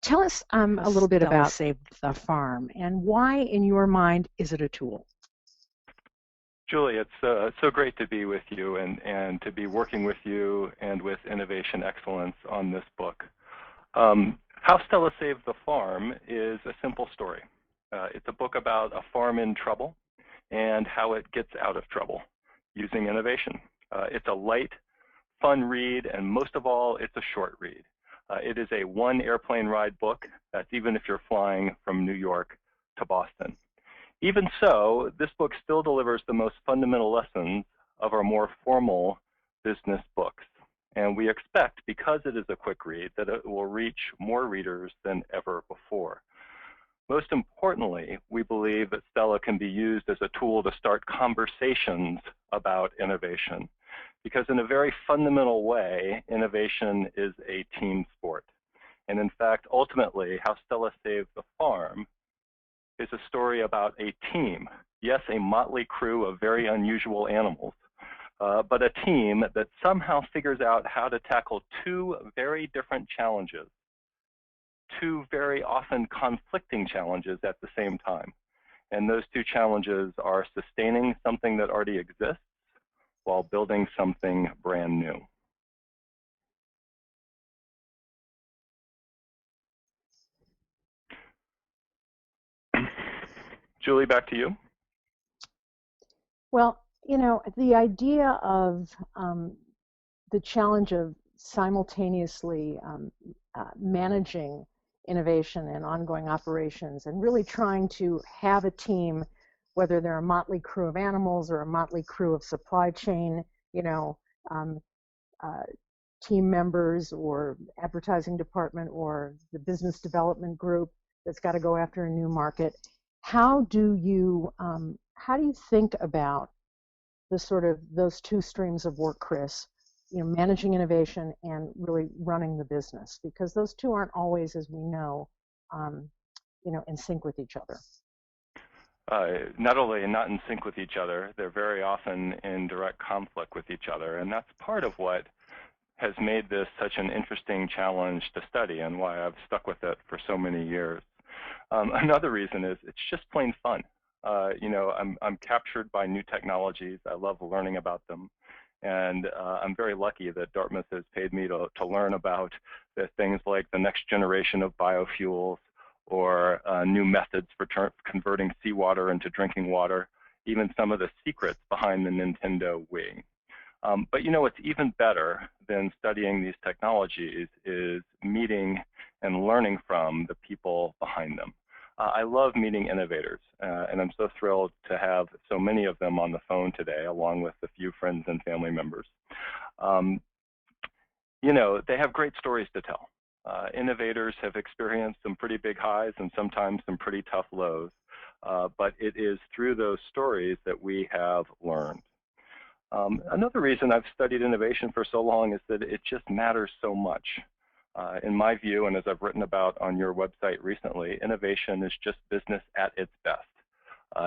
Tell us a little bit Stella about Saved the Farm and why, in your mind, is it a tool? Julie, it's so great to be with you and to be working with you and with Innovation Excellence on this book. How Stella Saved the Farm is a simple story. It's a book about a farm in trouble and how it gets out of trouble using innovation. It's a light, fun read, and most of all, it's a short read. It is a one airplane ride book. That's even if you're flying from New York to Boston. Even so, this book still delivers the most fundamental lessons of our more formal business books. And we expect, because it is a quick read, that it will reach more readers than ever before. Most importantly, we believe that Stella can be used as a tool to start conversations about innovation. Because in a very fundamental way, innovation is a team sport. And in fact, ultimately, how Stella Saved the Farm is a story about a team. Yes, a motley crew of very unusual animals, but a team that somehow figures out how to tackle two very different challenges, two very often conflicting challenges at the same time. And those two challenges are sustaining something that already exists while building something brand new. Julie, back to you. Well, you know, the idea of the challenge of simultaneously managing innovation and ongoing operations and really trying to have a team, whether they're a motley crew of animals or a motley crew of supply chain, you know, team members or advertising department or the business development group that's got to go after a new market. How do you think about the sort of those two streams of work, Chris? You know, managing innovation and really running the business, because those two aren't always, as we know, you know, in sync with each other. Not only not in sync with each other, they're very often in direct conflict with each other, and that's part of what has made this such an interesting challenge to study and why I've stuck with it for so many years. Another reason is it's just plain fun. You know, I'm captured by new technologies. I love learning about them. And I'm very lucky that Dartmouth has paid me to learn about the things like the next generation of biofuels or new methods for converting seawater into drinking water, even some of the secrets behind the Nintendo Wii. But you know, what's even better than studying these technologies is meeting and learning from the people behind them. I love meeting innovators, and I'm so thrilled to have so many of them on the phone today, along with a few friends and family members. You know, they have great stories to tell. Innovators have experienced some pretty big highs and sometimes some pretty tough lows, but it is through those stories that we have learned. Another reason I've studied innovation for so long is that it just matters so much. In my view, and as I've written about on your website recently, innovation is just business at its best.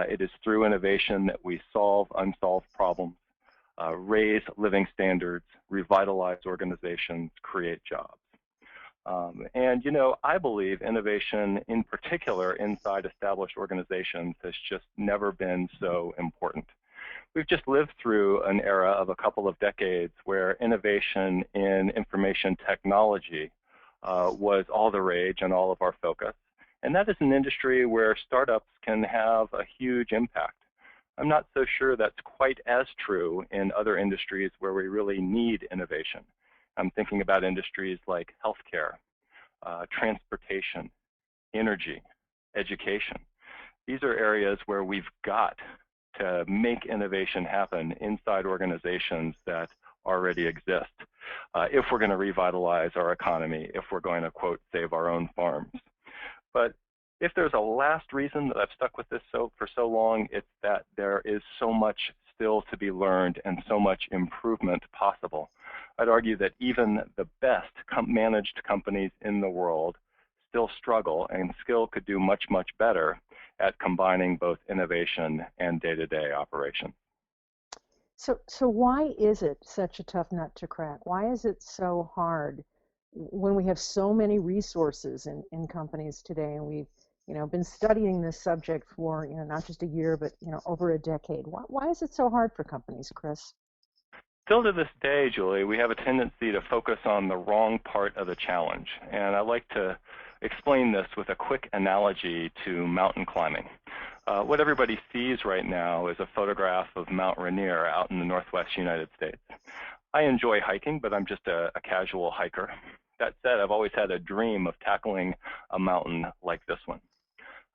It is through innovation that we solve unsolved problems, raise living standards, revitalize organizations, create jobs. And you know, I believe innovation in particular inside established organizations has just never been so important. We've just lived through an era of a couple of decades where innovation in information technology was all the rage and all of our focus. And that is an industry where startups can have a huge impact. I'm not so sure that's quite as true in other industries where we really need innovation. I'm thinking about industries like healthcare, transportation, energy, education. These are areas where we've got to make innovation happen inside organizations that already exist if we're going to revitalize our economy, if we're going to, quote, save our own farms. But if there's a last reason that I've stuck with this for so long, it's that there is so much still to be learned and so much improvement possible. I'd argue that even the best managed companies in the world still struggle and still could do much, much better at combining both innovation and day-to-day operation. So why is it such a tough nut to crack? Why is it so hard when we have so many resources in companies today, and we've been studying this subject for not just a year, but over a decade. Why is it so hard for companies, Chris? Still to this day, Julie, we have a tendency to focus on the wrong part of the challenge. And I like to explain this with a quick analogy to mountain climbing. What everybody sees right now is a photograph of Mount Rainier out in the northwest United States. I enjoy hiking, but I'm just a casual hiker. That said, I've always had a dream of tackling a mountain like this one.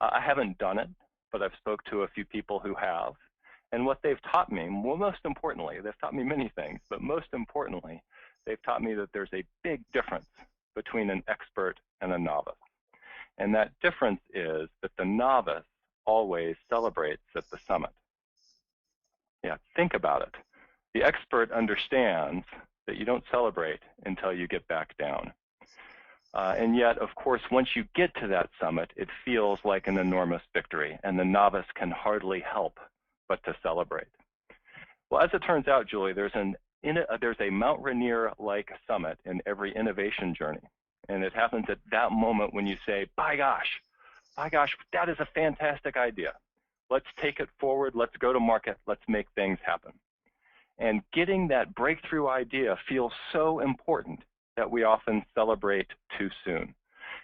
I haven't done it, but I've spoke to a few people who have. And what they've taught me, well, most importantly, they've taught me many things, but most importantly, they've taught me that there's a big difference between an expert and a novice. And that difference is that the novice always celebrates at the summit. Yeah, think about it. The expert understands that you don't celebrate until you get back down. And yet, of course, once you get to that summit, it feels like an enormous victory, and the novice can hardly help but to celebrate. Well, as it turns out, Julie, there's a Mount Rainier-like summit in every innovation journey. And it happens at that moment when you say, by gosh, that is a fantastic idea. Let's take it forward, let's go to market, let's make things happen. And getting that breakthrough idea feels so important that we often celebrate too soon.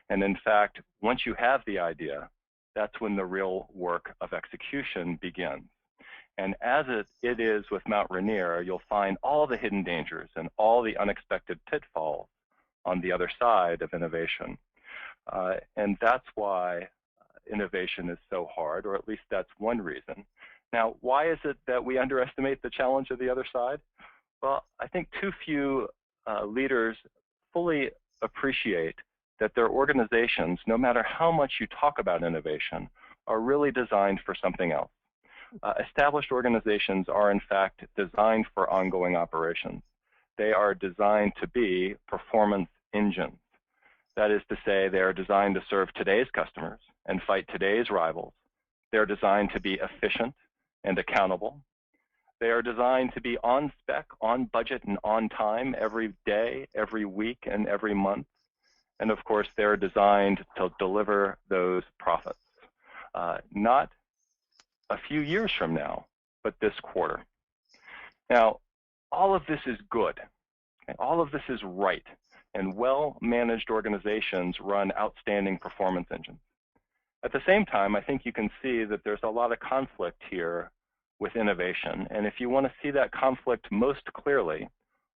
And in fact, once you have the idea, that's when the real work of execution begins. And as it is with Mount Rainier, you'll find all the hidden dangers and all the unexpected pitfalls on the other side of innovation. And that's why innovation is so hard, or at least that's one reason. Now, why is it that we underestimate the challenge of the other side? Well, I think too few leaders fully appreciate that their organizations, no matter how much you talk about innovation, are really designed for something else. Established organizations are, in fact, designed for ongoing operations. They are designed to be performance engines. That is to say, they are designed to serve today's customers and fight today's rivals. They're designed to be efficient and accountable. They are designed to be on spec, on budget, and on time every day, every week, and every month. And of course, they're designed to deliver those profits, not a few years from now, but this quarter. Now, all of this is good. Okay? All of this is right. And well-managed organizations run outstanding performance engines. At the same time, I think you can see that there's a lot of conflict here with innovation. And if you want to see that conflict most clearly,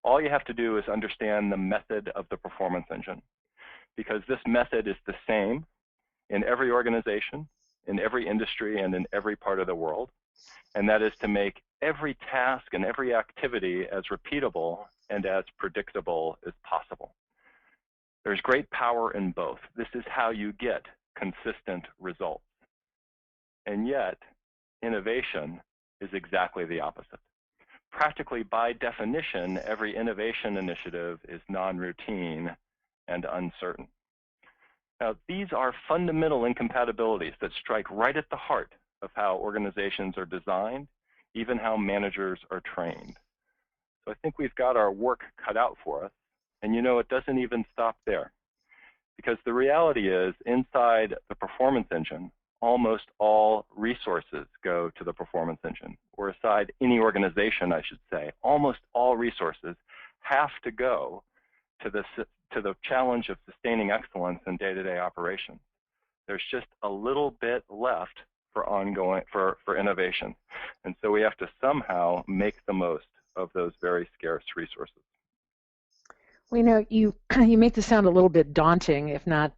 all you have to do is understand the method of the performance engine, because this method is the same in every organization, in every industry, and in every part of the world. And that is to make every task and every activity as repeatable and as predictable as possible. There's great power in both. This is how you get consistent results. And yet, innovation is exactly the opposite. Practically by definition, every innovation initiative is non-routine and uncertain. Now, these are fundamental incompatibilities that strike right at the heart of how organizations are designed, even how managers are trained. So I think we've got our work cut out for us. And it doesn't even stop there. Because the reality is, inside the performance engine, almost all resources go to the performance engine. Or aside any organization, I should say, almost all resources have to go to the challenge of sustaining excellence in day-to-day operations. There's just a little bit left for innovation. And so we have to somehow make the most of those very scarce resources. Well, you make this sound a little bit daunting, if not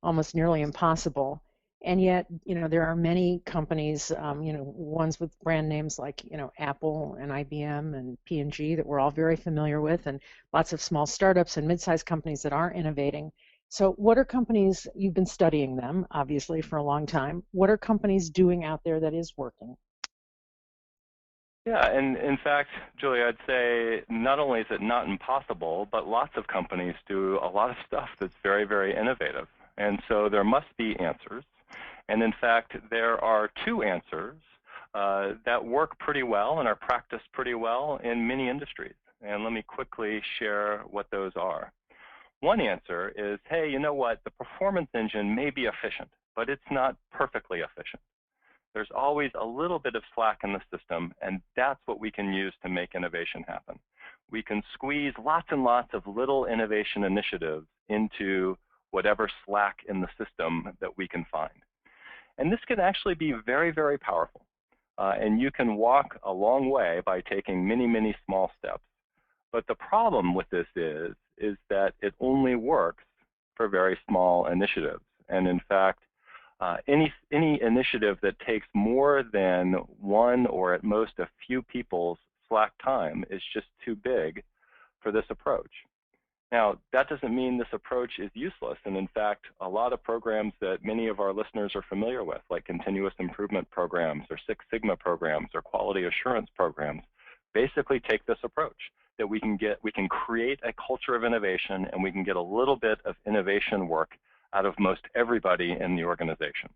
almost nearly impossible. And yet, there are many companies, ones with brand names like, Apple and IBM and P&G that we're all very familiar with, and lots of small startups and mid-sized companies that are innovating. So what are companies, you've been studying them, obviously, for a long time. What are companies doing out there that is working? Yeah, and in fact, Julie, I'd say not only is it not impossible, but lots of companies do a lot of stuff that's very, very innovative. And so there must be answers. And in fact, there are two answers that work pretty well and are practiced pretty well in many industries. And let me quickly share what those are. One answer is, hey, you know what, the performance engine may be efficient, but it's not perfectly efficient. There's always a little bit of slack in the system, and that's what we can use to make innovation happen. We can squeeze lots and lots of little innovation initiatives into whatever slack in the system that we can find. And this can actually be very, very powerful. And you can walk a long way by taking many, many small steps. But the problem with this is that it only works for very small initiatives. And in fact, any initiative that takes more than one or at most a few people's slack time is just too big for this approach. Now, that doesn't mean this approach is useless. And in fact, a lot of programs that many of our listeners are familiar with, like continuous improvement programs or Six Sigma programs or quality assurance programs, basically take this approach, that we can create a culture of innovation, and we can get a little bit of innovation work out of most everybody in the organization.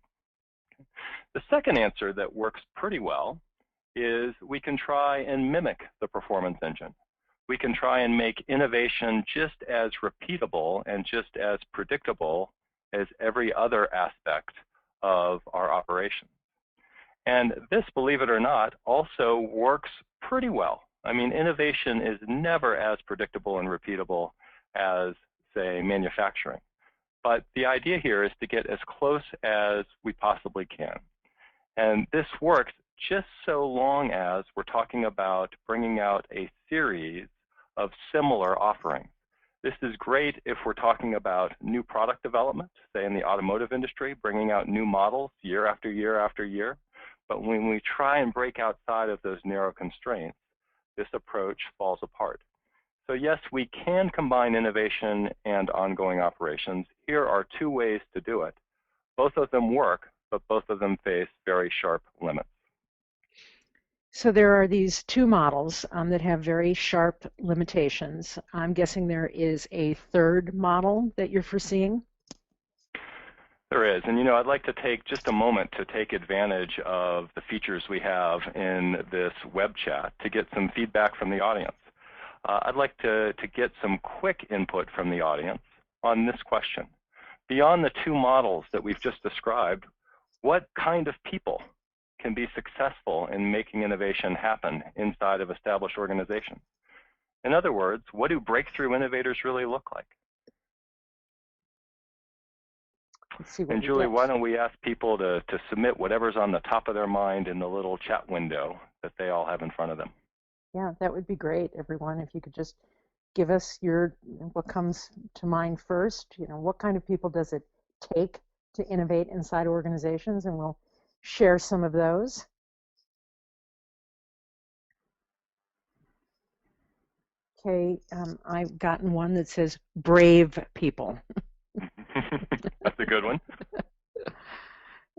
The second answer that works pretty well is we can try and mimic the performance engine. We can try and make innovation just as repeatable and just as predictable as every other aspect of our operation. And this, believe it or not, also works pretty well. I mean, innovation is never as predictable and repeatable as, say, manufacturing. But the idea here is to get as close as we possibly can. And this works just so long as we're talking about bringing out a series of similar offerings. This is great if we're talking about new product development, say in the automotive industry, bringing out new models year after year after year. But when we try and break outside of those narrow constraints, this approach falls apart. So yes, we can combine innovation and ongoing operations. Here are two ways to do it. Both of them work, but both of them face very sharp limits. So there are these two models that have very sharp limitations. I'm guessing there is a third model that you're foreseeing? There is, and you know, I'd like to take just a moment to take advantage of the features we have in this web chat to get some feedback from the audience. I'd like to get some quick input from the audience on this question. Beyond the two models that we've just described, what kind of people can be successful in making innovation happen inside of established organizations? In other words, what do breakthrough innovators really look like? And Julie, why don't we ask people to submit whatever's on the top of their mind in the little chat window that they all have in front of them. Yeah, that would be great, everyone. If you could just give us what comes to mind first. You know, what kind of people does it take to innovate inside organizations? And we'll share some of those. Okay, I've gotten one that says brave people. That's a good one.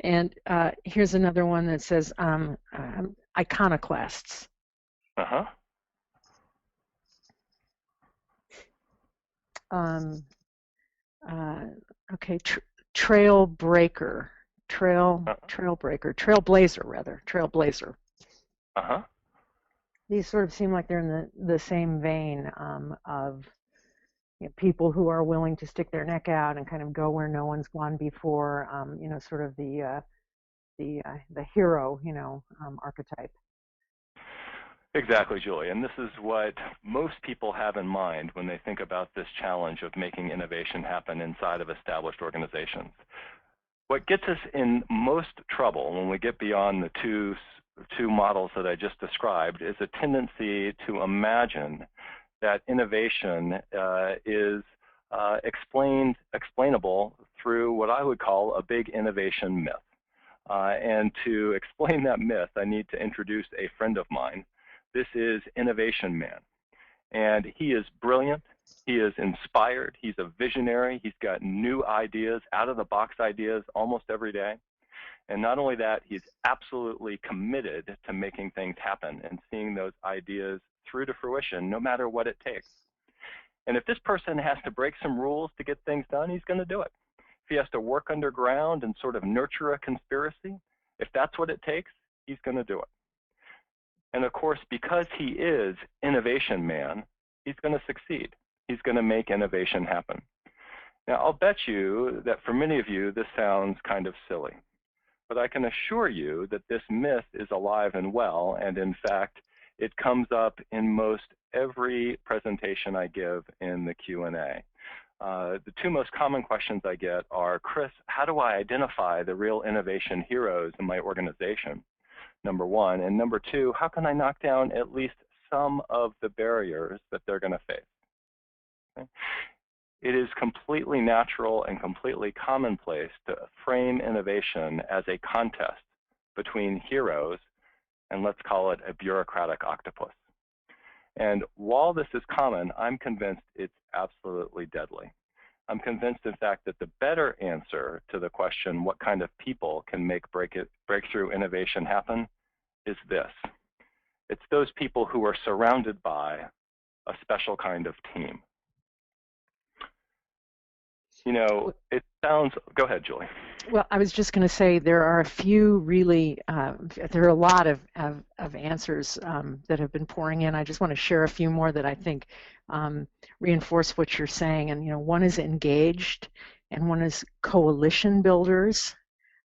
And here's another one that says iconoclasts. Uh-huh. Okay, trailbreaker, trailblazer. Uh-huh. These sort of seem like they're in the same vein of people who are willing to stick their neck out and kind of go where no one's gone before. You know, sort of the hero, archetype. Exactly, Julie. And this is what most people have in mind when they think about this challenge of making innovation happen inside of established organizations. What gets us in most trouble when we get beyond the two models that I just described is a tendency to imagine that innovation is explainable through what I would call a big innovation myth. And to explain that myth, I need to introduce a friend of mine. This is Innovation Man. And he is brilliant. He is inspired. He's a visionary. He's got new ideas, out-of-the-box ideas almost every day. And not only that, he's absolutely committed to making things happen and seeing those ideas through to fruition, no matter what it takes. And if this person has to break some rules to get things done, he's going to do it. If he has to work underground and sort of nurture a conspiracy, if that's what it takes, he's going to do it. And of course, because he is Innovation Man, he's going to succeed. He's going to make innovation happen. Now, I'll bet you that for many of you, this sounds kind of silly, but I can assure you that this myth is alive and well, and in fact, it comes up in most every presentation I give in the Q&A. The two most common questions I get are, Chris, how do I identify the real innovation heroes in my organization? Number one. And number two, how can I knock down at least some of the barriers that they're going to face? Okay. It is completely natural and completely commonplace to frame innovation as a contest between heroes and let's call it a bureaucratic octopus. And while this is common, I'm convinced it's absolutely deadly. I'm convinced, in fact, that the better answer to the question, what kind of people can make breakthrough innovation happen, is this. It's those people who are surrounded by a special kind of team. You know, it sounds, go ahead, Julie. Well, I was just going to say there are a few really, there are a lot of answers that have been pouring in. I just want to share a few more that I think reinforce what you're saying. And, you know, one is engaged and one is coalition builders.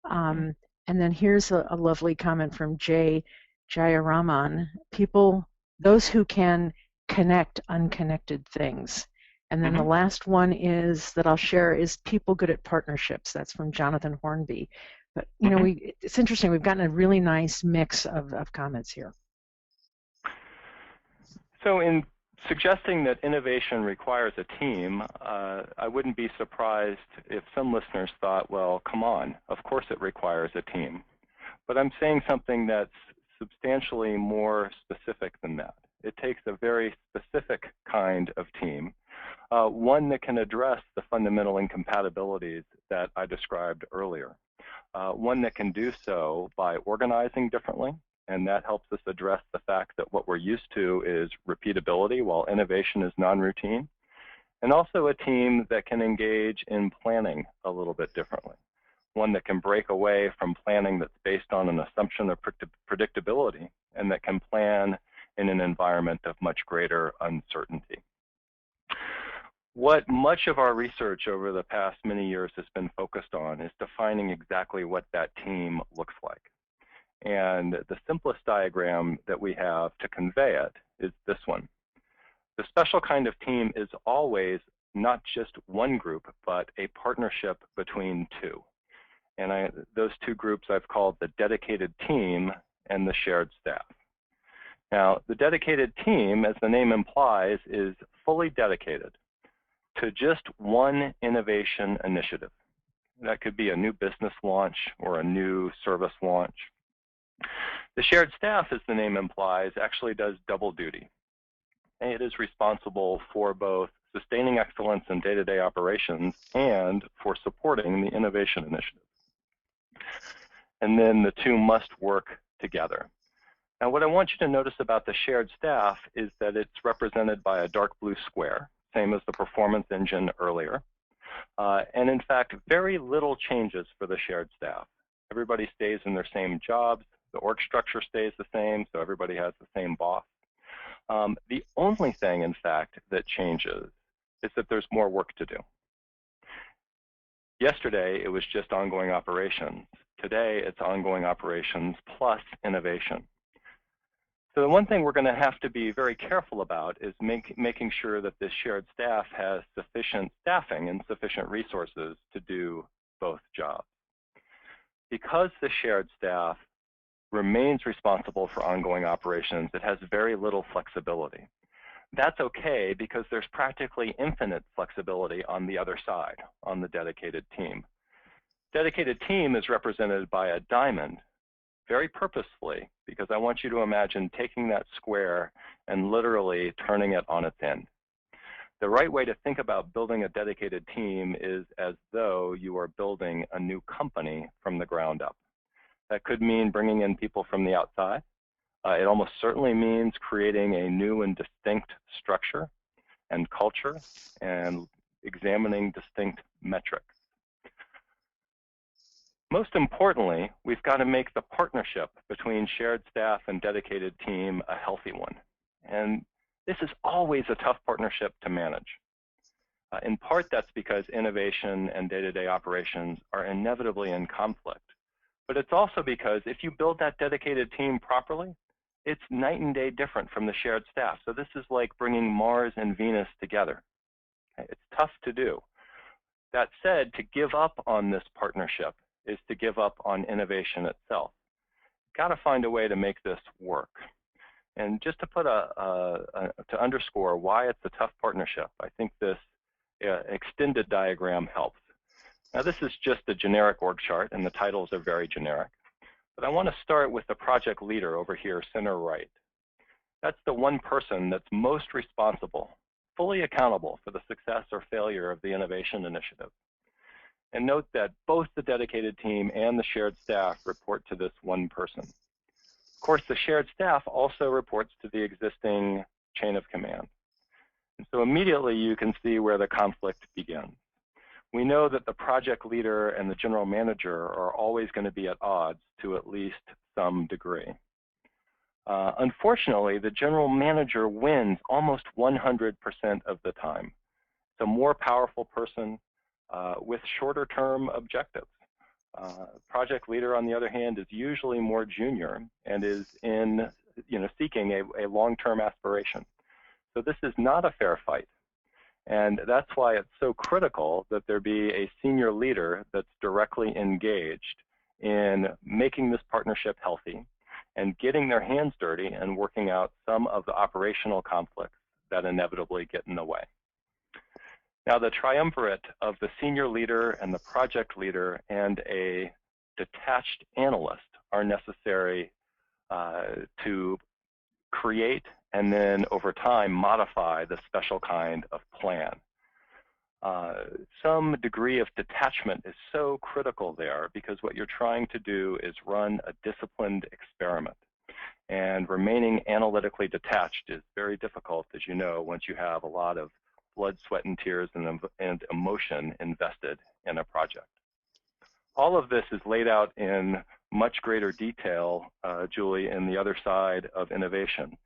And then here's a lovely comment from Jayaraman, people, those who can connect unconnected things. And then the last one is that I'll share is people good at partnerships. That's from Jonathan Hornby. But you know, it's interesting. We've gotten a really nice mix of comments here. So in suggesting that innovation requires a team, I wouldn't be surprised if some listeners thought, well, come on, of course it requires a team. But I'm saying something that's substantially more specific than that. It takes a very specific kind of team. One that can address the fundamental incompatibilities that I described earlier. One that can do so by organizing differently, and that helps us address the fact that what we're used to is repeatability while innovation is non-routine. And also a team that can engage in planning a little bit differently. One that can break away from planning that's based on an assumption of predictability and that can plan in an environment of much greater uncertainty. What much of our research over the past many years has been focused on is defining exactly what that team looks like. And the simplest diagram that we have to convey it is this one. The special kind of team is always not just one group, but a partnership between two. And those two groups I've called the dedicated team and the shared staff. Now, the dedicated team, as the name implies, is fully dedicated to just one innovation initiative. That could be a new business launch or a new service launch. The shared staff, as the name implies, actually does double duty. It is responsible for both sustaining excellence in day-to-day operations and for supporting the innovation initiative. And then the two must work together. Now, what I want you to notice about the shared staff is that it's represented by a dark blue square, same as the performance engine earlier. And in fact, very little changes for the shared staff. Everybody stays in their same jobs. The org structure stays the same, so everybody has the same boss. The only thing, in fact, that changes is that there's more work to do. Yesterday, it was just ongoing operations. Today, it's ongoing operations plus innovation. So the one thing we're going to have to be very careful about is making sure that this shared staff has sufficient staffing and sufficient resources to do both jobs. Because the shared staff remains responsible for ongoing operations, it has very little flexibility. That's okay because there's practically infinite flexibility on the other side, on the dedicated team. Dedicated team is represented by a diamond, very purposefully, because I want you to imagine taking that square and literally turning it on its end. The right way to think about building a dedicated team is as though you are building a new company from the ground up. That could mean bringing in people from the outside. It almost certainly means creating a new and distinct structure and culture and examining distinct metrics. Most importantly, we've got to make the partnership between shared staff and dedicated team a healthy one. And this is always a tough partnership to manage. In part, that's because innovation and day-to-day operations are inevitably in conflict. But it's also because if you build that dedicated team properly, it's night and day different from the shared staff. So this is like bringing Mars and Venus together. Okay? It's tough to do. That said, to give up on this partnership is to give up on innovation itself. Got to find a way to make this work. And just to put to underscore why it's a tough partnership, I think this extended diagram helps. Now this is just a generic org chart and the titles are very generic. But I want to start with the project leader over here, center right. That's the one person that's most responsible, fully accountable for the success or failure of the innovation initiative. And note that both the dedicated team and the shared staff report to this one person. Of course, the shared staff also reports to the existing chain of command. And so immediately you can see where the conflict begins. We know that the project leader and the general manager are always going to be at odds to at least some degree. Unfortunately, the general manager wins almost 100% of the time. It's a more powerful person with shorter term objectives. Project leader, on the other hand, is usually more junior and is seeking a long-term aspiration. So this is not a fair fight. And that's why it's so critical that there be a senior leader that's directly engaged in making this partnership healthy and getting their hands dirty and working out some of the operational conflicts that inevitably get in the way. Now, the triumvirate of the senior leader and the project leader and a detached analyst are necessary to create and then over time modify the special kind of plan. Some degree of detachment is so critical there because what you're trying to do is run a disciplined experiment. And remaining analytically detached is very difficult, as you know, once you have a lot of blood, sweat, and tears and emotion invested in a project. All of this is laid out in much greater detail, Julie, in The Other Side of Innovation,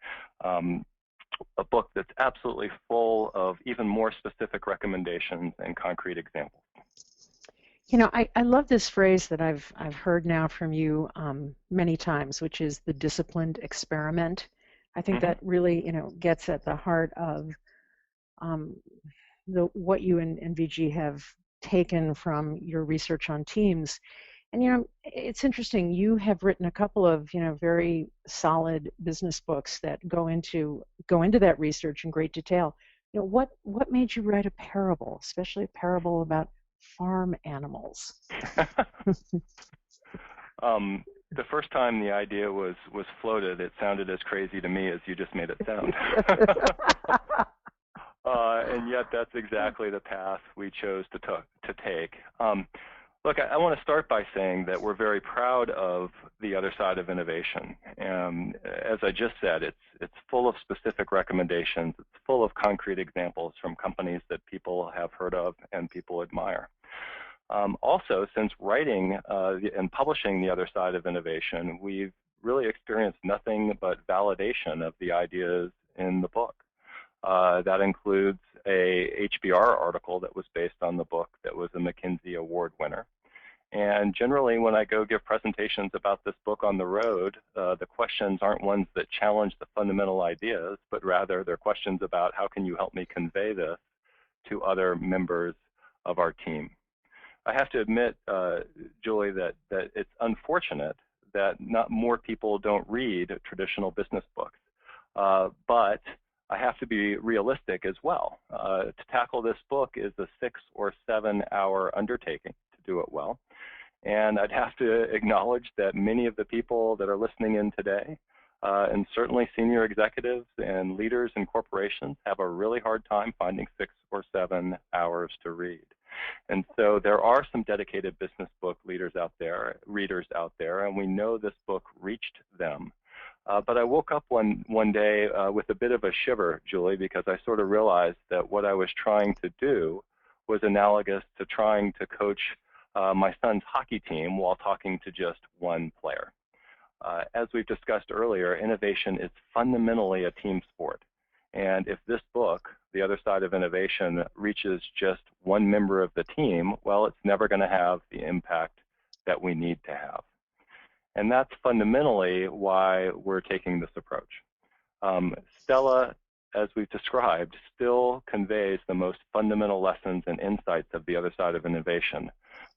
a book that's absolutely full of even more specific recommendations and concrete examples. You know, I love this phrase that I've heard now from you many times, which is the disciplined experiment. I think that really, gets at the heart of what you and VG have taken from your research on teams. And it's interesting, you have written a couple of very solid business books that go into that research in great detail. What made you write a parable, especially a parable about farm animals? The first time the idea was floated, it sounded as crazy to me as you just made it sound. And yet that's exactly the path we chose to take. Look, I want to start by saying that we're very proud of The Other Side of Innovation. And as I just said, it's full of specific recommendations. It's full of concrete examples from companies that people have heard of and people admire. Also, since writing and publishing The Other Side of Innovation, we've really experienced nothing but validation of the ideas in the book. That includes a HBR article that was based on the book that was a McKinsey Award winner. And generally, when I go give presentations about this book on the road, the questions aren't ones that challenge the fundamental ideas, but rather they're questions about how can you help me convey this to other members of our team. I have to admit, Julie, that it's unfortunate that not more people don't read traditional business books. But I have to be realistic as well. To tackle this book is a 6 or 7 hour undertaking to do it well. And I'd have to acknowledge that many of the people that are listening in today, and certainly senior executives and leaders in corporations, have a really hard time finding 6 or 7 hours to read. And so there are some dedicated business book readers out there, and we know this book reached them. But I woke up one day with a bit of a shiver, Julie, because I sort of realized that what I was trying to do was analogous to trying to coach my son's hockey team while talking to just one player. As we've discussed earlier, innovation is fundamentally a team sport. And if this book the other side of innovation reaches just one member of the team, well, it's never going to have the impact that we need to have. And that's fundamentally why we're taking this approach. Stella, as we've described, still conveys the most fundamental lessons and insights of the other side of innovation,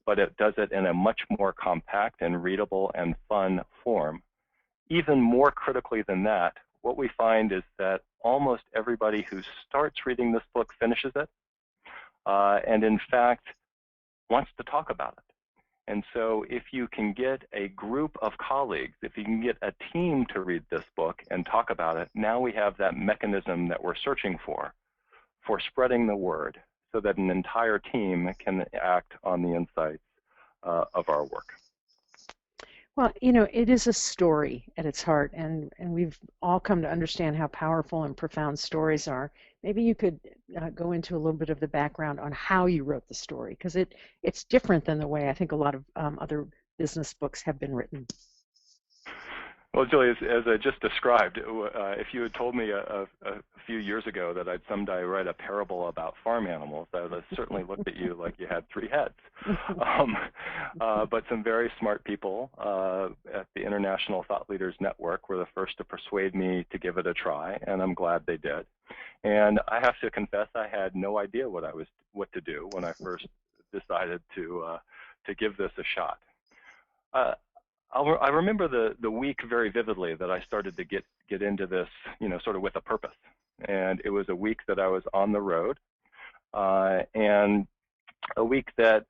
but it does it in a much more compact and readable and fun form. Even more critically than that, what we find is that almost everybody who starts reading this book finishes it, and in fact, wants to talk about it. And so if you can get a group of colleagues, if you can get a team to read this book and talk about it, now we have that mechanism that we're searching for spreading the word so that an entire team can act on the insights of our work. Well, you know, it is a story at its heart, and we've all come to understand how powerful and profound stories are. Maybe you could go into a little bit of the background on how you wrote the story, because it's different than the way I think a lot of other business books have been written. Well, Julie, as I just described, if you had told me a few years ago that I'd someday write a parable about farm animals, I would have certainly looked at you like you had three heads. But some very smart people at the International Thought Leaders Network were the first to persuade me to give it a try, and I'm glad they did. And I have to confess, I had no idea what to do when I first decided to give this a shot. I remember the week very vividly that I started to get into this, you know, sort of with a purpose. And it was a week that I was on the road, and a week that,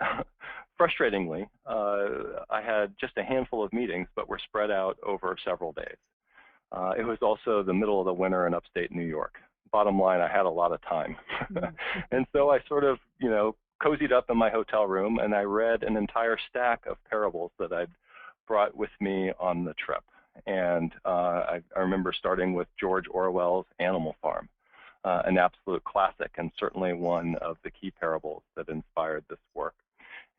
frustratingly, I had just a handful of meetings, but were spread out over several days. It was also the middle of the winter in upstate New York. Bottom line, I had a lot of time. And so I sort of, you know, cozied up in my hotel room, and I read an entire stack of parables that I'd brought with me on the trip. And I remember starting with George Orwell's Animal Farm, an absolute classic and certainly one of the key parables that inspired this work.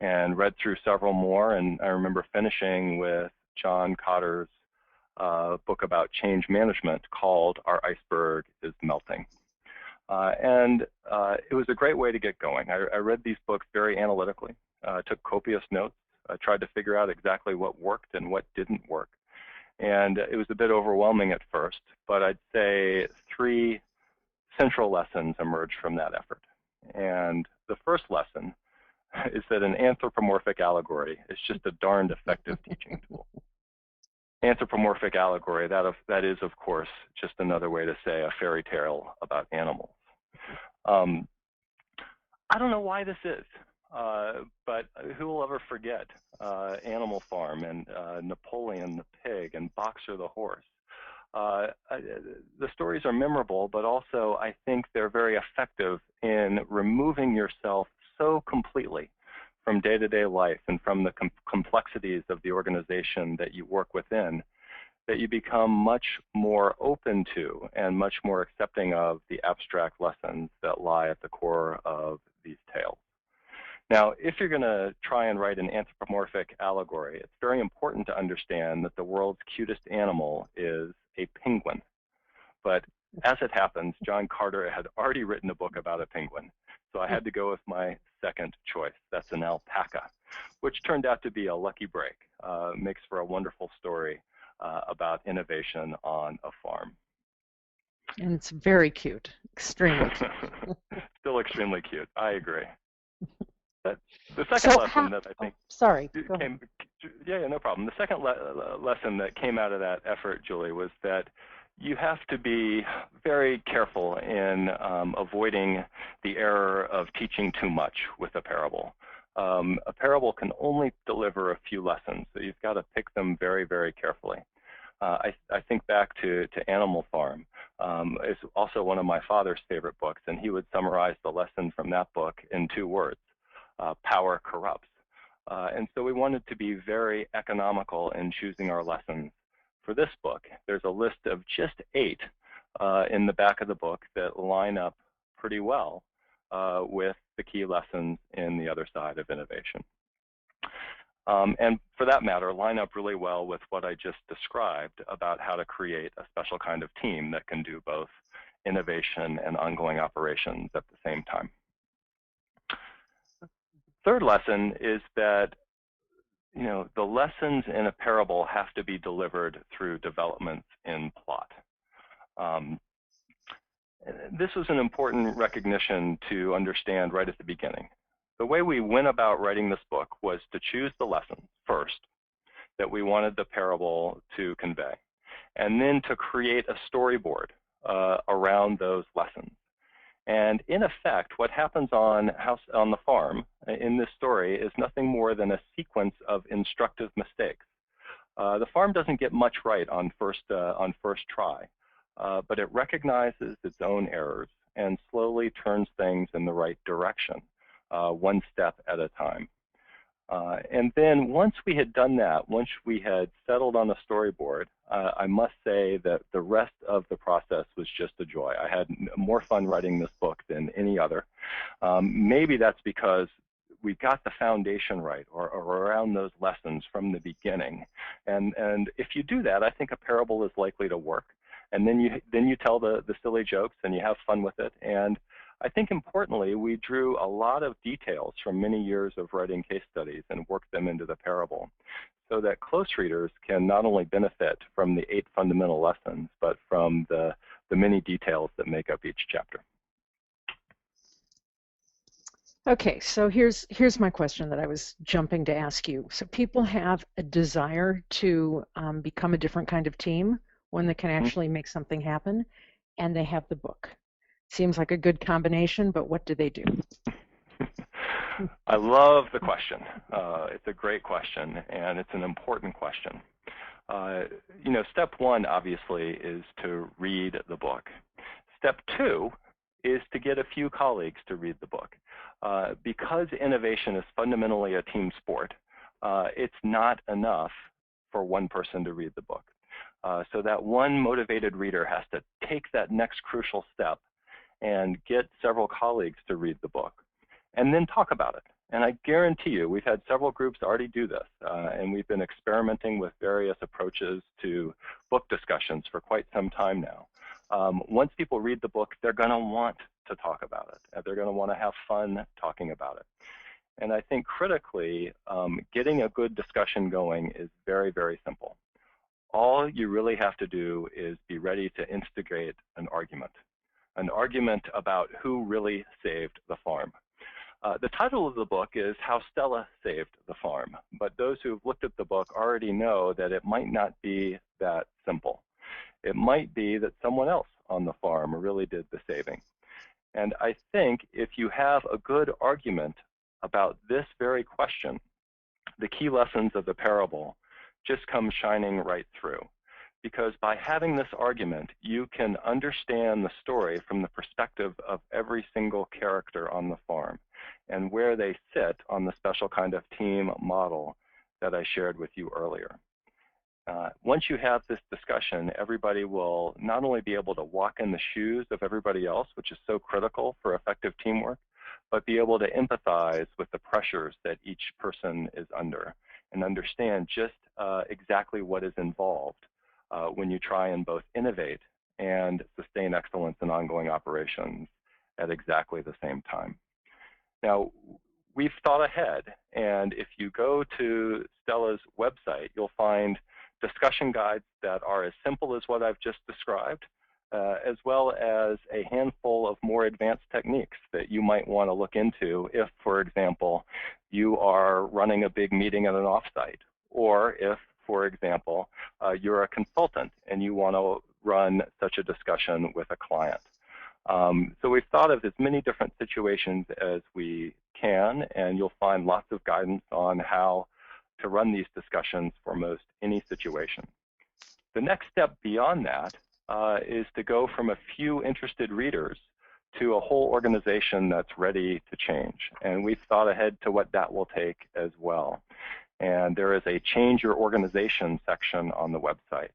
And read through several more, and I remember finishing with John Cotter's book about change management called Our Iceberg is Melting. And it was a great way to get going. I read these books very analytically, took copious notes. I tried to figure out exactly what worked and what didn't work. And it was a bit overwhelming at first, but I'd say three central lessons emerged from that effort. And the first lesson is that an anthropomorphic allegory is just a darned effective teaching tool. Anthropomorphic allegory, that is, of course, just another way to say a fairy tale about animals. I don't know why this is. But who will ever forget Animal Farm and Napoleon the pig and Boxer the horse? The stories are memorable, but also I think they're very effective in removing yourself so completely from day-to-day life and from the complexities of the organization that you work within, that you become much more open to and much more accepting of the abstract lessons that lie at the core of these tales. Now, if you're going to try and write an anthropomorphic allegory, it's very important to understand that the world's cutest animal is a penguin. But as it happens, John Carter had already written a book about a penguin, so I had to go with my second choice. That's an alpaca, which turned out to be a lucky break. Makes for a wonderful story about innovation on a farm. And it's very cute, extremely cute. Still extremely cute, I agree. The second lesson that I think came, yeah, no problem. The second lesson that came out of that effort, Julie, was that you have to be very careful in avoiding the error of teaching too much with a parable. A parable can only deliver a few lessons, so you've got to pick them very, very carefully. I think back to Animal Farm. It's also one of my father's favorite books, and he would summarize the lesson from that book in 2 words. Power corrupts. And so we wanted to be very economical in choosing our lessons for this book. There's a list of just 8 in the back of the book that line up pretty well with the key lessons in the other side of innovation. And for that matter, line up really well with what I just described about how to create a special kind of team that can do both innovation and ongoing operations at the same time. Third lesson is that the lessons in a parable have to be delivered through developments in plot. This was an important recognition to understand right at the beginning. The way we went about writing this book was to choose the lesson first that we wanted the parable to convey, and then to create a storyboard around those lessons. And in effect, what happens on the farm in this story is nothing more than a sequence of instructive mistakes. The farm doesn't get much right on first try, but it recognizes its own errors and slowly turns things in the right direction, one step at a time. And then once we had done that, once we had settled on the storyboard, I must say that the rest of the process was just a joy. I had more fun writing this book than any other. Maybe that's because we got the foundation right, or around those lessons from the beginning. And if you do that, I think a parable is likely to work. And then you tell the silly jokes and you have fun with it. And I think importantly, we drew a lot of details from many years of writing case studies and worked them into the parable, so that close readers can not only benefit from the 8 fundamental lessons, but from the many details that make up each chapter. Okay, so here's my question that I was jumping to ask you. So people have a desire to become a different kind of team, one that can actually make something happen, and they have the book. Seems like a good combination, but what do they do? I love the question. It's a great question, and it's an important question. Step 1, obviously, is to read the book. Step 2 is to get a few colleagues to read the book. Because innovation is fundamentally a team sport, it's not enough for one person to read the book. So that one motivated reader has to take that next crucial step and get several colleagues to read the book, and then talk about it. And I guarantee you, we've had several groups already do this, and we've been experimenting with various approaches to book discussions for quite some time now. Once people read the book, they're going to want to talk about it. They're going to want to have fun talking about it. And I think critically, getting a good discussion going is very, very simple. All you really have to do is be ready to instigate an argument about who really saved the farm. The title of the book is How Stella Saved the Farm, but those who've looked at the book already know that it might not be that simple. It might be that someone else on the farm really did the saving. And I think if you have a good argument about this very question, the key lessons of the parable just come shining right through. Because by having this argument, you can understand the story from the perspective of every single character on the farm and where they sit on the special kind of team model that I shared with you earlier. Once you have this discussion, everybody will not only be able to walk in the shoes of everybody else, which is so critical for effective teamwork, but be able to empathize with the pressures that each person is under and understand just exactly what is involved when you try and both innovate and sustain excellence in ongoing operations at exactly the same time. Now, we've thought ahead, and if you go to Stella's website, you'll find discussion guides that are as simple as what I've just described, as well as a handful of more advanced techniques that you might want to look into if, for example, you are running a big meeting at an offsite, or if, for example, you're a consultant and you want to run such a discussion with a client. So we've thought of as many different situations as we can, and you'll find lots of guidance on how to run these discussions for most any situation. The next step beyond that is to go from a few interested readers to a whole organization that's ready to change. And we've thought ahead to what that will take as well. And there is a Change Your Organization section on the website.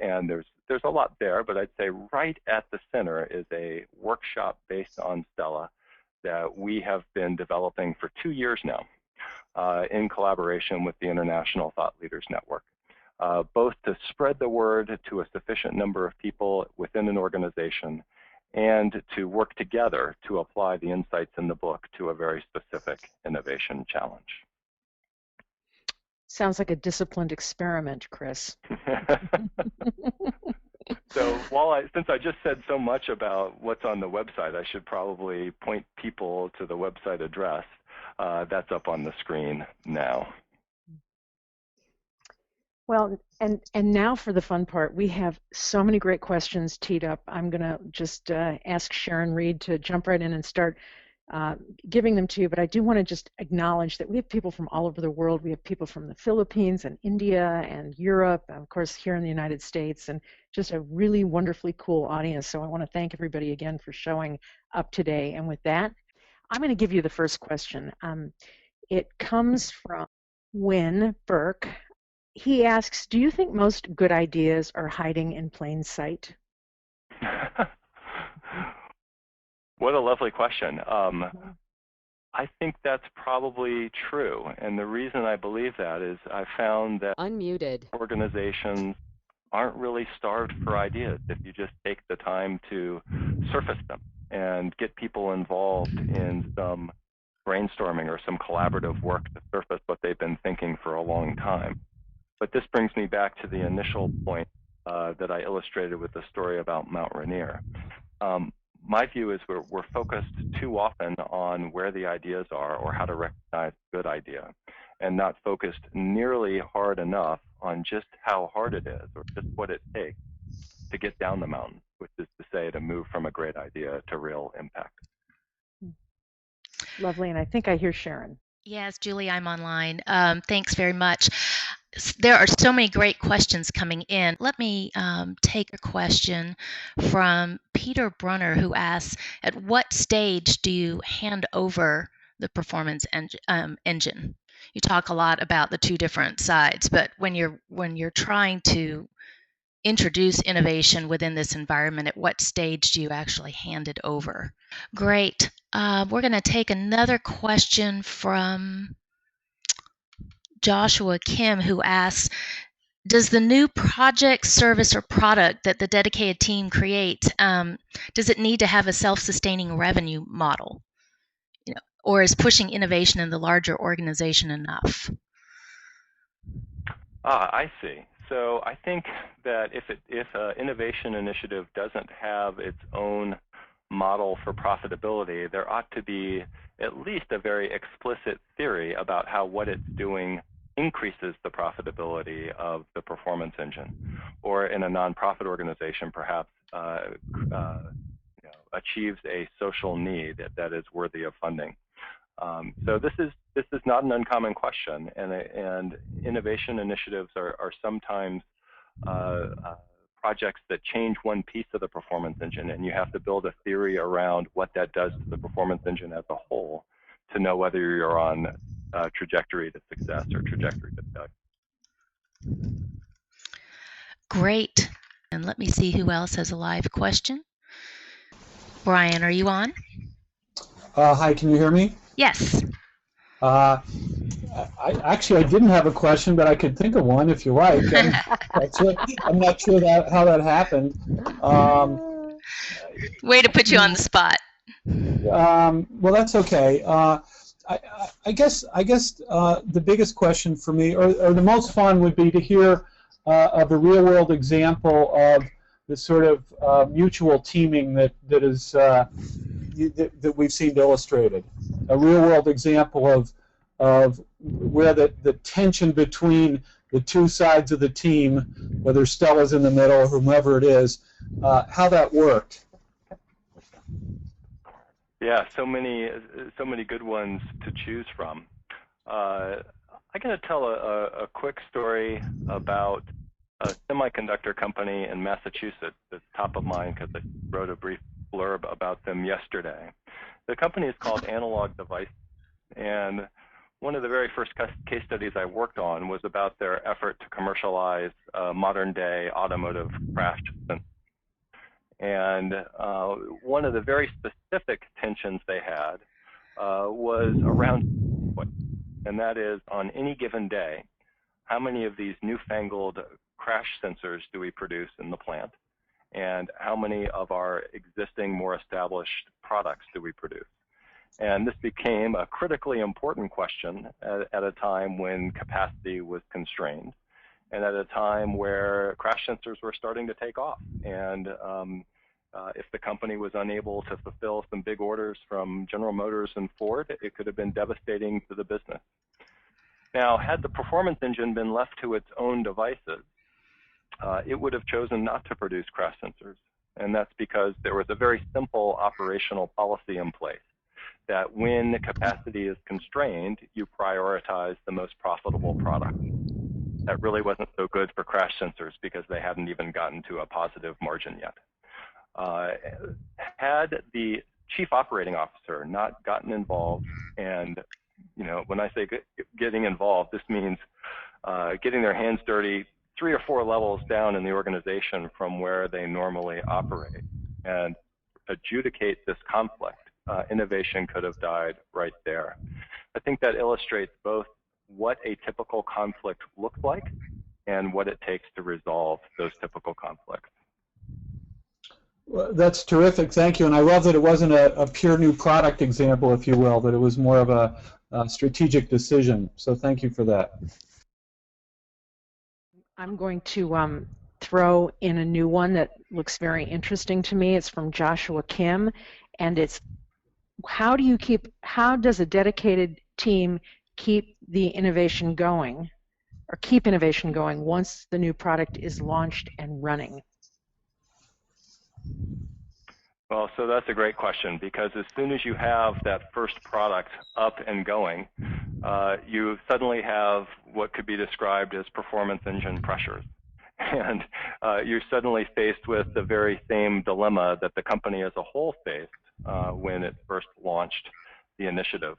And there's a lot there, but I'd say right at the center is a workshop based on Stella that we have been developing for 2 years now in collaboration with the International Thought Leaders Network. both to spread the word to a sufficient number of people within an organization and to work together to apply the insights in the book to a very specific innovation challenge. Sounds like a disciplined experiment, Chris. So since I just said so much about what's on the website, I should probably point people to the website address. That's up on the screen now. Well, and now for the fun part. We have so many great questions teed up. I'm going to just ask Sharon Reed to jump right in and start giving them to you, but I do want to just acknowledge that we have people from all over the world. We have people from the Philippines and India and Europe, and of course here in the United States, and just a really wonderfully cool audience. So I want to thank everybody again for showing up today. And with that, I'm going to give you the first question. It comes from Wynn Burke. He asks, do you think most good ideas are hiding in plain sight? What a lovely question. I think that's probably true. And the reason I believe that is I found that organizations aren't really starved for ideas if you just take the time to surface them and get people involved in some brainstorming or some collaborative work to surface what they've been thinking for a long time. But this brings me back to the initial point that I illustrated with the story about Mount Rainier. My view is we're focused too often on where the ideas are or how to recognize a good idea, and not focused nearly hard enough on just how hard it is or just what it takes to get down the mountain, which is to say to move from a great idea to real impact. Lovely, and I think I hear Sharon. Yes, Julie, I'm online. Thanks very much. There are so many great questions coming in. Let me take a question from Peter Brunner, who asks, at what stage do you hand over the performance engine? You talk a lot about the two different sides, but when you're trying to introduce innovation within this environment, at what stage do you actually hand it over? Great. We're going to take another question from Joshua Kim, who asks, does the new project, service, or product that the dedicated team creates, does it need to have a self-sustaining revenue model? Or is pushing innovation in the larger organization enough? I see. So I think that if an innovation initiative doesn't have its own model for profitability, there ought to be at least a very explicit theory about how what it's doing increases the profitability of the performance engine, or in a nonprofit organization, perhaps achieves a social need that is worthy of funding. So this is not an uncommon question, and innovation initiatives are sometimes projects that change one piece of the performance engine, and you have to build a theory around what that does to the performance engine as a whole to know whether you're on a trajectory to success or trajectory to failure. Great. And let me see who else has a live question. Brian, are you on? Hi, can you hear me? Yes. I didn't have a question, but I could think of one if you like. I'm not sure how that happened. Way to put you on the spot. Well, that's okay. I guess the biggest question for me, or the most fun, would be to hear of a real-world example of the sort of mutual teaming that we've seen illustrated. A real-world example of where the tension between the two sides of the team, whether Stella's in the middle or whomever it is, how that worked. Yeah, so many good ones to choose from. I'm going to tell a quick story about a semiconductor company in Massachusetts that's top of mind because I wrote a brief blurb about them yesterday. The company is called Analog Devices, and one of the very first case studies I worked on was about their effort to commercialize modern-day automotive crash sensors. And one of the very specific tensions they had was around, and that is, on any given day, how many of these newfangled crash sensors do we produce in the plant, and how many of our existing, more established products do we produce? And this became a critically important question at a time when capacity was constrained, and at a time where crash sensors were starting to take off. And if the company was unable to fulfill some big orders from General Motors and Ford, it could have been devastating to the business. Now, had the performance engine been left to its own devices, it would have chosen not to produce crash sensors. And that's because there was a very simple operational policy in place that when capacity is constrained, you prioritize the most profitable product. That really wasn't so good for crash sensors because they hadn't even gotten to a positive margin yet. Had the chief operating officer not gotten involved, and when I say getting involved, this means getting their hands dirty 3 or 4 levels down in the organization from where they normally operate and adjudicate this conflict, innovation could have died right there. I think that illustrates both what a typical conflict looks like and what it takes to resolve those typical conflicts. Well, that's terrific, thank you. And I love that it wasn't a pure new product example, if you will, that it was more of a strategic decision. So thank you for that. I'm going to throw in a new one that looks very interesting to me. It's from Joshua Kim, and it's how does a dedicated team keep the innovation going, or keep innovation going once the new product is launched and running? Well, so that's a great question, because as soon as you have that first product up and going, you suddenly have what could be described as performance engine pressures. And you're suddenly faced with the very same dilemma that the company as a whole faced when it first launched the initiative.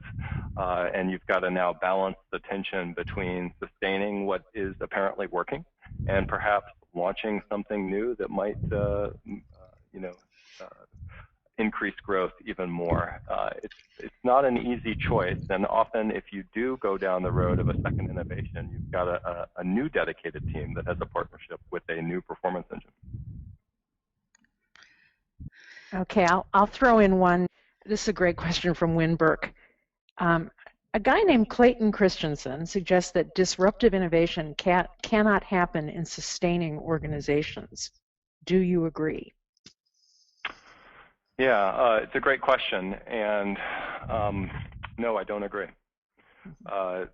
And you've got to now balance the tension between sustaining what is apparently working and perhaps launching something new that might increase growth even more. It's not an easy choice, and often if you do go down the road of a second innovation, you've got a new dedicated team that has a partnership with a new performance engine. Okay, I'll throw in one. This is a great question from Wynn Burke. A guy named Clayton Christensen suggests that disruptive innovation cannot happen in sustaining organizations. Do you agree? Yeah, it's a great question, and no, I don't agree. I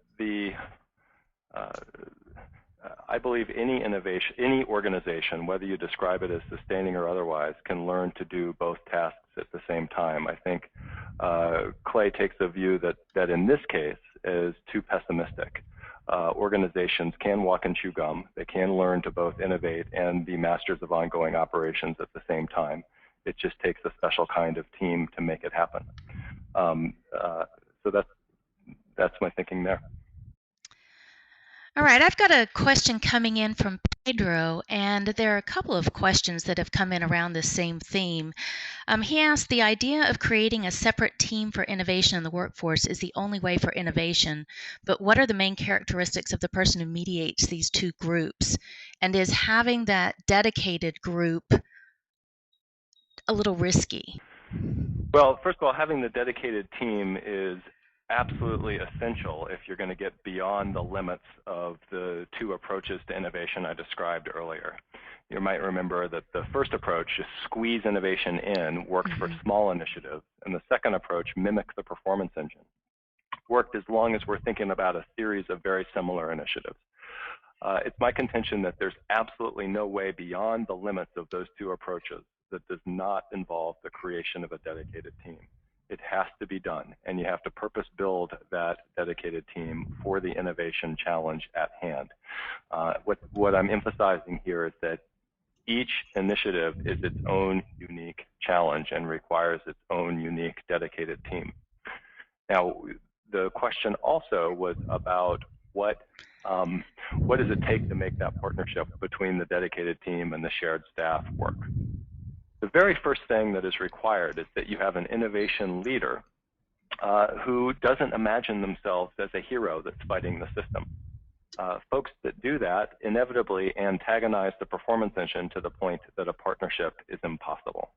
believe any innovation, any organization, whether you describe it as sustaining or otherwise, can learn to do both tasks at the same time. I think Clay takes a view that in this case is too pessimistic. Organizations can walk and chew gum. They can learn to both innovate and be masters of ongoing operations at the same time. It just takes a special kind of team to make it happen. So that's my thinking there. All right, I've got a question coming in from Pedro, and there are a couple of questions that have come in around this same theme. He asked, the idea of creating a separate team for innovation in the workforce is the only way for innovation, but what are the main characteristics of the person who mediates these two groups? And is having that dedicated group a little risky? Well, first of all, having the dedicated team is absolutely essential if you're going to get beyond the limits of the two approaches to innovation I described earlier. You might remember that the first approach, just squeeze innovation in, worked for small initiatives, and the second approach, mimic the performance engine, worked as long as we're thinking about a series of very similar initiatives. It's my contention that there's absolutely no way beyond the limits of those two approaches that does not involve the creation of a dedicated team. It has to be done, and you have to purpose build that dedicated team for the innovation challenge at hand. What I'm emphasizing here is that each initiative is its own unique challenge and requires its own unique dedicated team. Now, the question also was about what does it take to make that partnership between the dedicated team and the shared staff work? The very first thing that is required is that you have an innovation leader who doesn't imagine themselves as a hero that's fighting the system. Folks that do that inevitably antagonize the performance engine to the point that a partnership is impossible.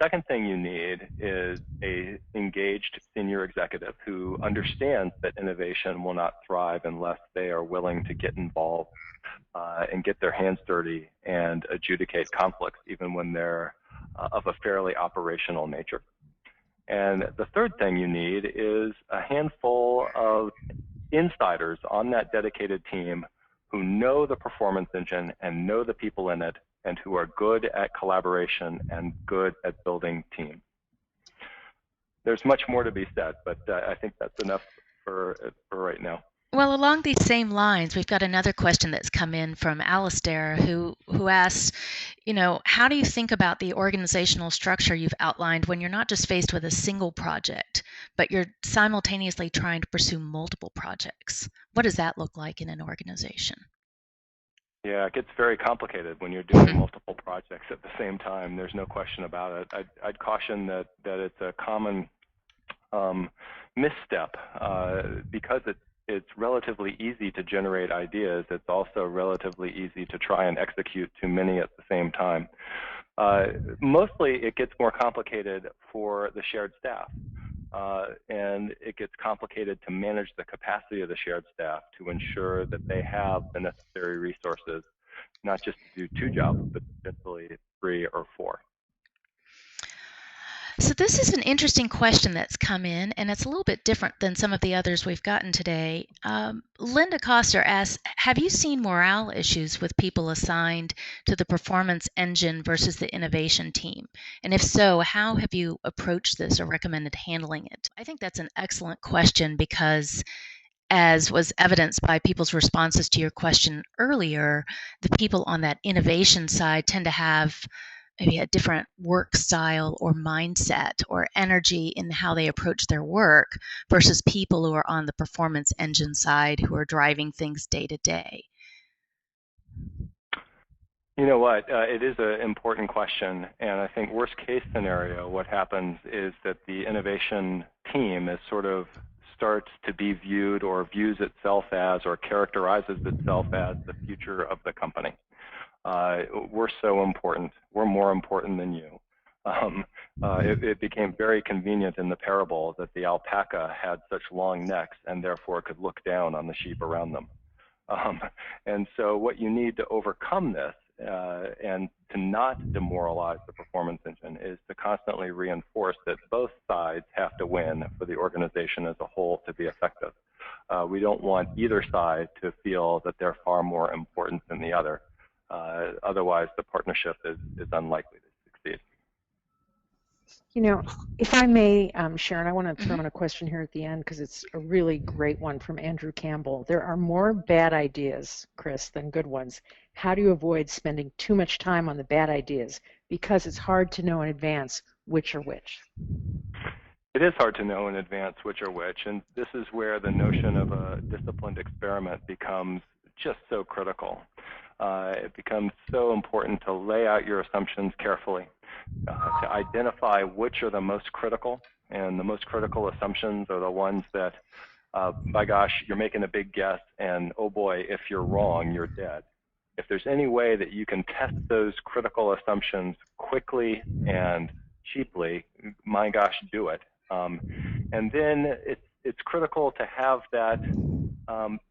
Second thing you need is a engaged senior executive who understands that innovation will not thrive unless they are willing to get involved and get their hands dirty and adjudicate conflicts, even when they're of a fairly operational nature. And the third thing you need is a handful of insiders on that dedicated team who know the performance engine and know the people in it and who are good at collaboration and good at building teams. There's much more to be said, but I think that's enough for right now. Well, along these same lines, we've got another question that's come in from Alistair who asks, how do you think about the organizational structure you've outlined when you're not just faced with a single project, but you're simultaneously trying to pursue multiple projects? What does that look like in an organization? Yeah, it gets very complicated when you're doing multiple projects at the same time. There's no question about it. I'd caution that it's a common misstep because it's relatively easy to generate ideas. It's also relatively easy to try and execute too many at the same time. Mostly it gets more complicated for the shared staff. And it gets complicated to manage the capacity of the shared staff to ensure that they have the necessary resources, not just to do 2 jobs, but potentially 3 or 4. So this is an interesting question that's come in, and it's a little bit different than some of the others we've gotten today. Linda Coster asks, have you seen morale issues with people assigned to the performance engine versus the innovation team? And if so, how have you approached this or recommended handling it? I think that's an excellent question because, as was evidenced by people's responses to your question earlier, the people on that innovation side tend to have maybe a different work style or mindset or energy in how they approach their work versus people who are on the performance engine side who are driving things day to day. You know what, it is an important question, and I think worst case scenario, what happens is that the innovation team is sort of starts to be viewed or views itself as or characterizes itself as the future of the company. We're so important. We're more important than you. It became very convenient in the parable that the alpaca had such long necks and therefore could look down on the sheep around them. And so what you need to overcome this and to not demoralize the performance engine is to constantly reinforce that both sides have to win for the organization as a whole to be effective. We don't want either side to feel that they're far more important than the other. Otherwise, the partnership is unlikely to succeed. If I may, Sharon, I want to throw in a question here at the end because it's a really great one from Andrew Campbell. There are more bad ideas, Chris, than good ones. How do you avoid spending too much time on the bad ideas? Because it's hard to know in advance which are which. It is hard to know in advance which are which, and this is where the notion of a disciplined experiment becomes just so critical. It becomes so important to lay out your assumptions carefully, to identify which are the most critical, and the most critical assumptions are the ones that, by gosh, you're making a big guess, and oh boy, if you're wrong, you're dead. If there's any way that you can test those critical assumptions quickly and cheaply, my gosh, do it. And then it's critical to have that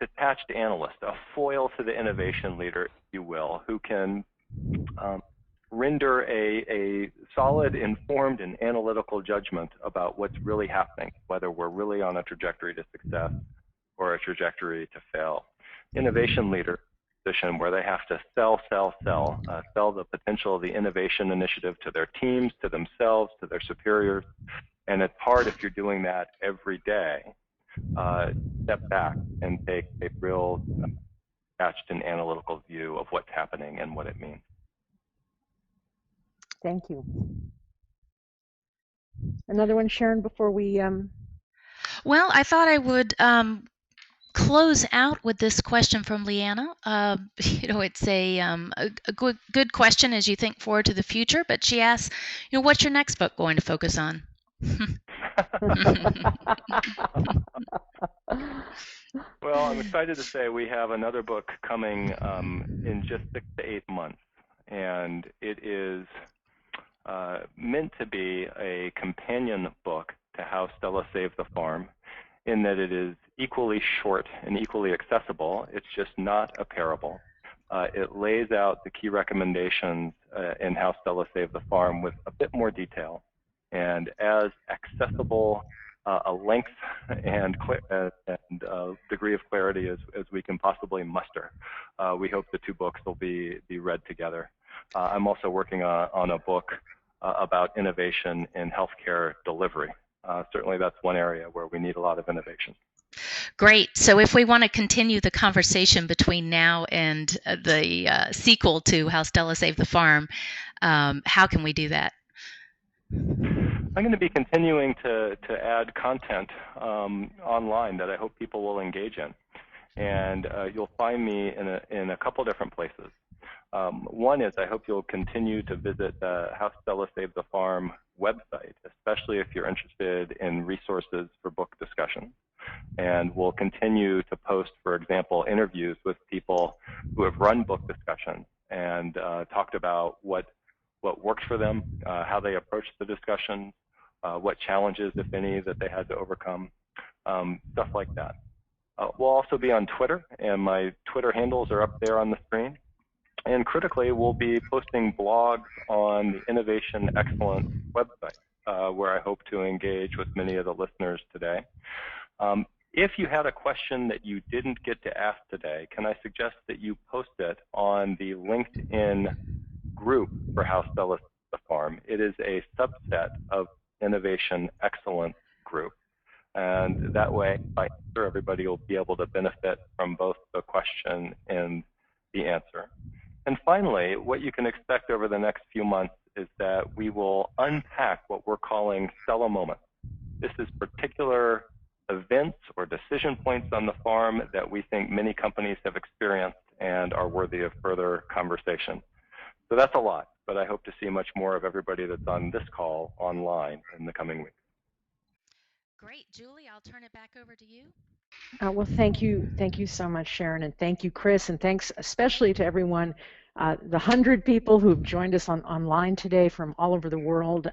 detached analyst, a foil to the innovation leader, if you will, who can render a solid, informed, and analytical judgment about what's really happening, whether we're really on a trajectory to success or a trajectory to fail. Innovation leader position where they have to sell the potential of the innovation initiative to their teams, to themselves, to their superiors. And it's hard if you're doing that every day. Step back and take a real attached and analytical view of what's happening and what it means. Thank you. Another one, Sharon, before we... Well, I thought I would close out with this question from Leanna. It's a good question as you think forward to the future, but she asks, what's your next book going to focus on? Well, I'm excited to say we have another book coming in just 6 to 8 months, and it is meant to be a companion book to How Stella Saved the Farm, in that it is equally short and equally accessible. It's just not a parable. It lays out the key recommendations in How Stella Saved the Farm with a bit more detail, and as accessible a length and degree of clarity as we can possibly muster. We hope the two books will be read together. I'm also working on a book about innovation in healthcare delivery. Certainly that's one area where we need a lot of innovation. Great. So if we want to continue the conversation between now and the sequel to How Stella Saved the Farm, how can we do that? I'm going to be continuing to add content online that I hope people will engage in. And you'll find me in a couple different places. One is I hope you'll continue to visit the How Stella Saved the Farm website, especially if you're interested in resources for book discussion. And we'll continue to post, for example, interviews with people who have run book discussions and talked about what worked for them, how they approached the discussion, what challenges, if any, that they had to overcome, stuff like that. We'll also be on Twitter, and my Twitter handles are up there on the screen. And critically, we'll be posting blogs on the Innovation Excellence website, where I hope to engage with many of the listeners today. If you had a question that you didn't get to ask today, can I suggest that you post it on the LinkedIn group for How Stella Saved the Farm? It is a subset of Innovation Excellence group. And that way, I'm sure everybody will be able to benefit from both the question and the answer. And finally, what you can expect over the next few months is that we will unpack what we're calling Stella moments. This is particular events or decision points on the farm that we think many companies have experienced and are worthy of further conversation. So that's a lot, but I hope to see much more of everybody that's on this call online in the coming weeks. Great. Julie, I'll turn it back over to you. Well, thank you so much, Sharon, and thank you, Chris, and thanks especially to everyone, the 100 people who've joined us online today from all over the world.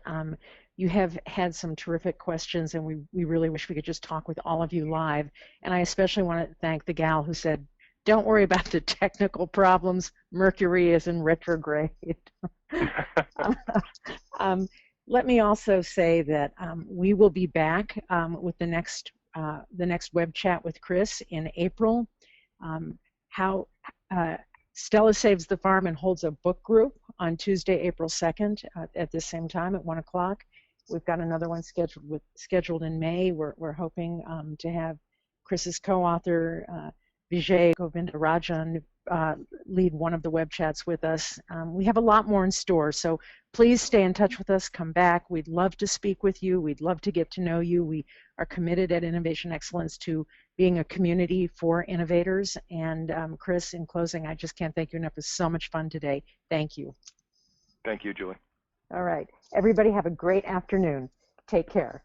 You have had some terrific questions, and we really wish we could just talk with all of you live. And I especially want to thank the gal who said, don't worry about the technical problems. Mercury is in retrograde. Let me also say that we will be back with the next web chat with Chris in April. How Stella Saves the Farm and holds a book group on Tuesday, April 2nd at the same time at 1 o'clock. We've got another one scheduled in May. We're hoping to have Chris's co-author Vijay Govindarajan lead one of the web chats with us. We have a lot more in store, so please stay in touch with us. Come back. We'd love to speak with you. We'd love to get to know you. We are committed at Innovation Excellence to being a community for innovators. And Chris, in closing, I just can't thank you enough. It was so much fun today. Thank you. Thank you, Julie. All right. Everybody have a great afternoon. Take care.